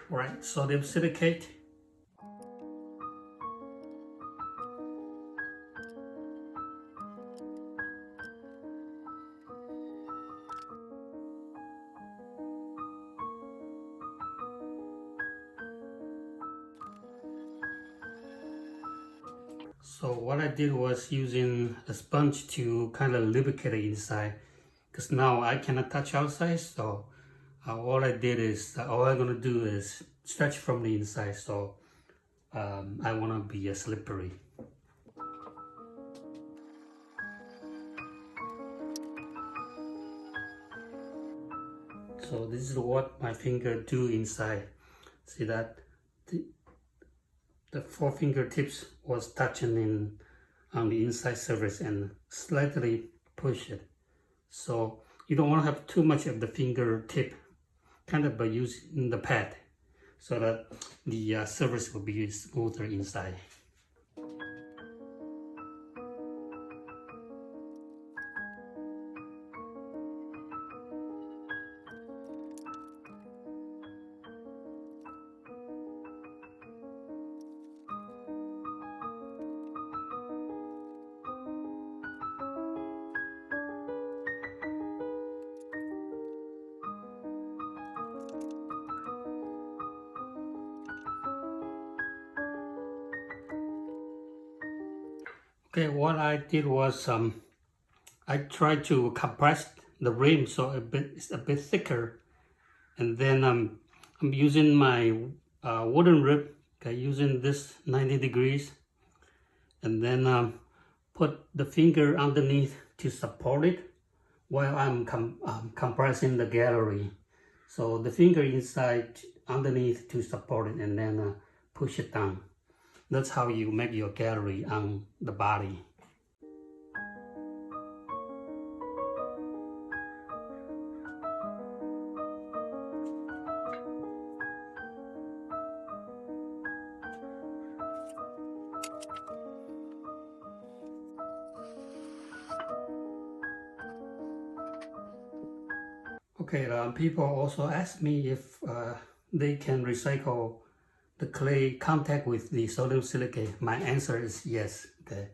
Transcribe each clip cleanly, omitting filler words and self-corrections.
Right, sodium silicate. So what I did was using a sponge to kind of lubricate the inside, because now I cannot touch outside. So all I did is, all I'm gonna do is stretch from the inside. So I wanna be slippery. So this is what my finger do inside. See that the four fingertips was touching in on the inside surface and slightly push it. So you don't want to have too much of the fingertip, kind of by using the pad, so that the surface will be smoother inside. Okay, what I did was I tried to compress the rim so it's a bit thicker, and then I'm using my wooden rib, okay, using this 90 degrees, and then put the finger underneath to support it while I'm compressing the gallery. So the finger inside underneath to support it, and then push it down. That's how you make your gallery on the body. Okay, people also ask me if they can recycle the clay contact with the sodium silicate. My answer is yes. Okay,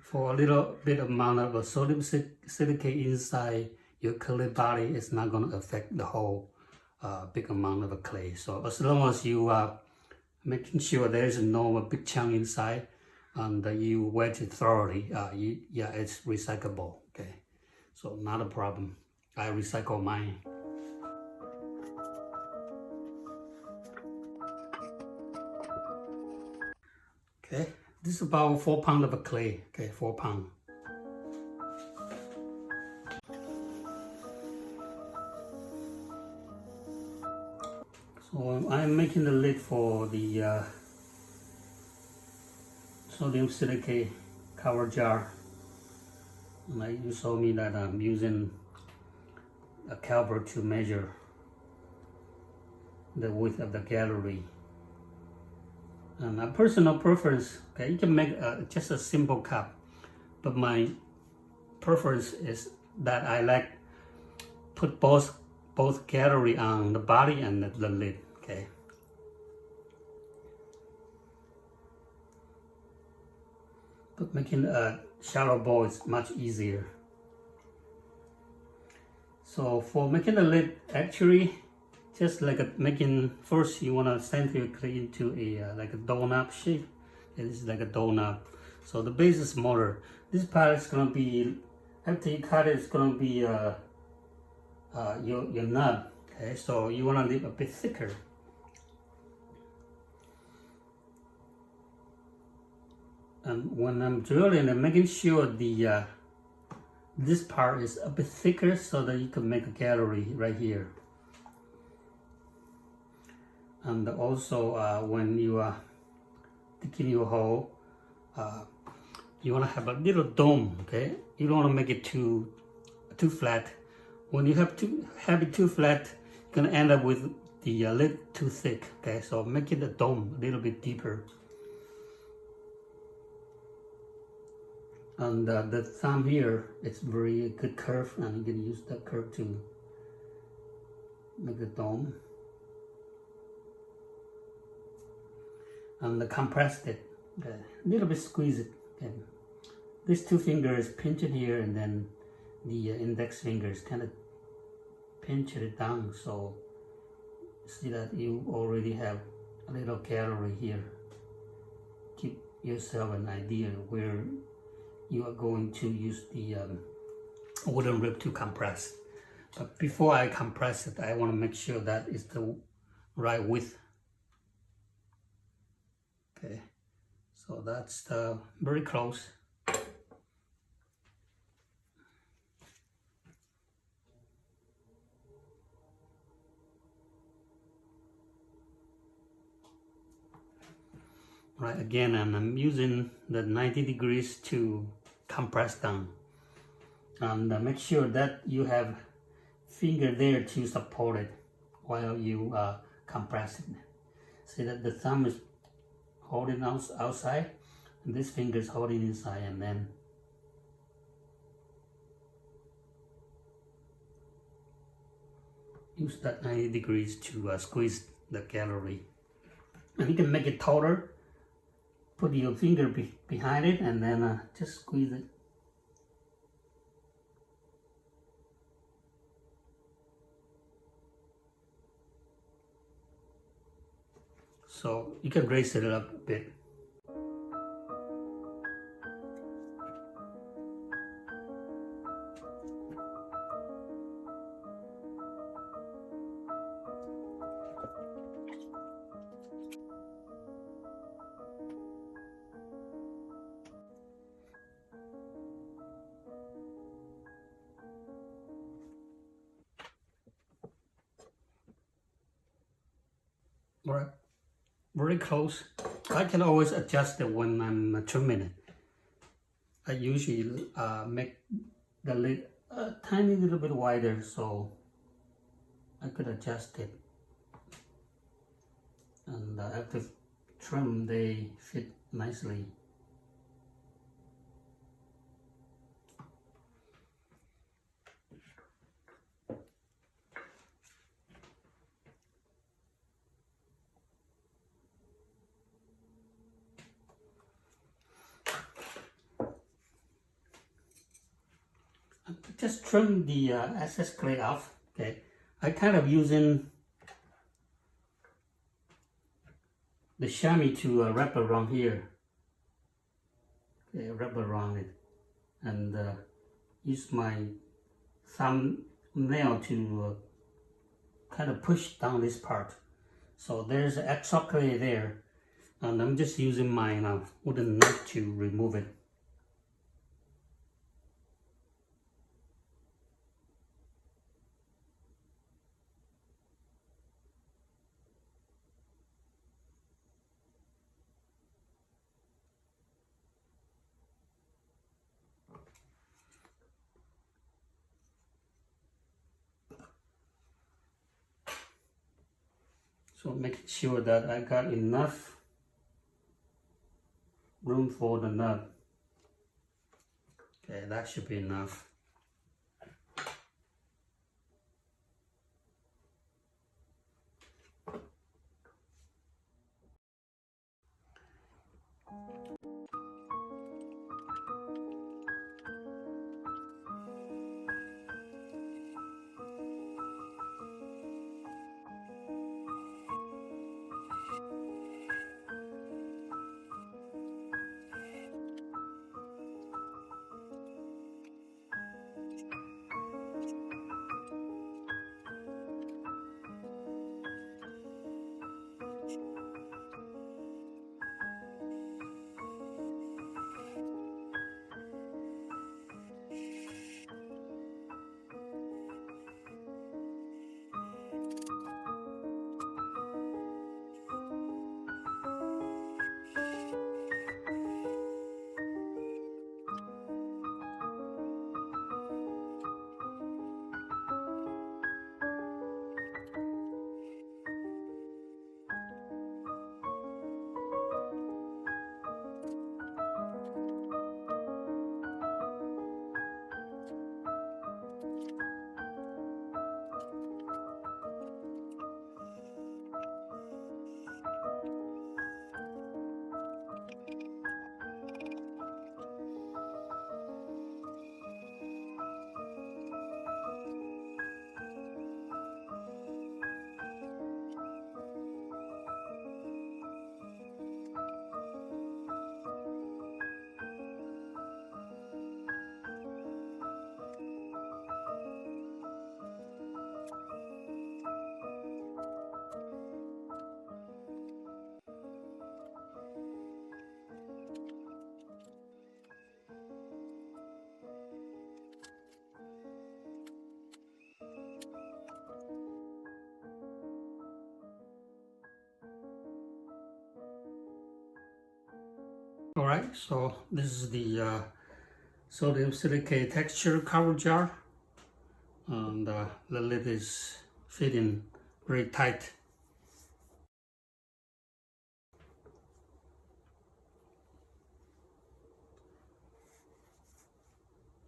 for a little bit amount of a sodium silicate inside your clay body, it's not going to affect the whole big amount of a clay. So as long as you are making sure there is no big chunk inside and you wet it thoroughly, yeah, it's recyclable. Okay, so not a problem. I recycle mine. Okay, this is about 4 pounds of a clay. Okay, 4 pounds. So I'm making the lid for the sodium silicate cover jar. And like you saw me that I'm using a caliper to measure the width of the gallery. And a personal preference, okay, you can make just a simple cup, but my preference is that I like put both gallery on the body and the lid. Okay. But making a shallow bowl is much easier. So for making the lid, actually, just like making, first you want to center your clay into a like a donut shape. It is like a donut. So the base is smaller. This part is gonna be, after you cut it, it's gonna be your nut. Okay, so you want to leave a bit thicker. And when I'm drilling, I'm making sure the this part is a bit thicker so that you can make a gallery right here. And also when you are digging your hole, you want to have a little dome. Okay, you don't want to make it too flat. When you have it too flat, you're gonna end up with the lid too thick. Okay, so make it a dome a little bit deeper. And the thumb here, it's very good curve, and you can use that curve to make the dome. and compressed it. Okay. A little bit squeeze it. Okay. These two fingers pinch it here, and then the index fingers kind of pinch it down, so see that you already have a little gallery here. Give yourself an idea where you are going to use the wooden rib to compress. But before I compress it, I want to make sure that it's the right width. Okay, so that's very close. Right, again, and I'm using the 90 degrees to compress down. And make sure that you have finger there to support it while you compress it. See that the thumb is holding outside, and this finger is holding inside, and then use that 90 degrees to squeeze the gallery. And you can make it taller. Put your finger behind it, and then just squeeze it. So you can raise it up a bit. All right, very close. I can always adjust it when I'm trimming it. I usually make the lid a tiny little bit wider, so I could adjust it. And after trim, they fit nicely. Just trim the excess clay off. Okay, I kind of using the chamois to wrap around here. Okay, wrap around it, and use my thumbnail to kind of push down this part. So there's extra clay there, and I'm just using my wooden knife to remove it. So make sure that I got enough room for the nut. Okay, that should be enough. All right, so this is the sodium silicate texture cover jar, and the lid is fitting very tight.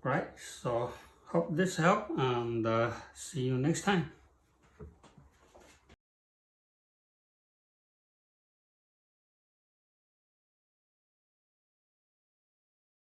Right, so hope this helped, and see you next time.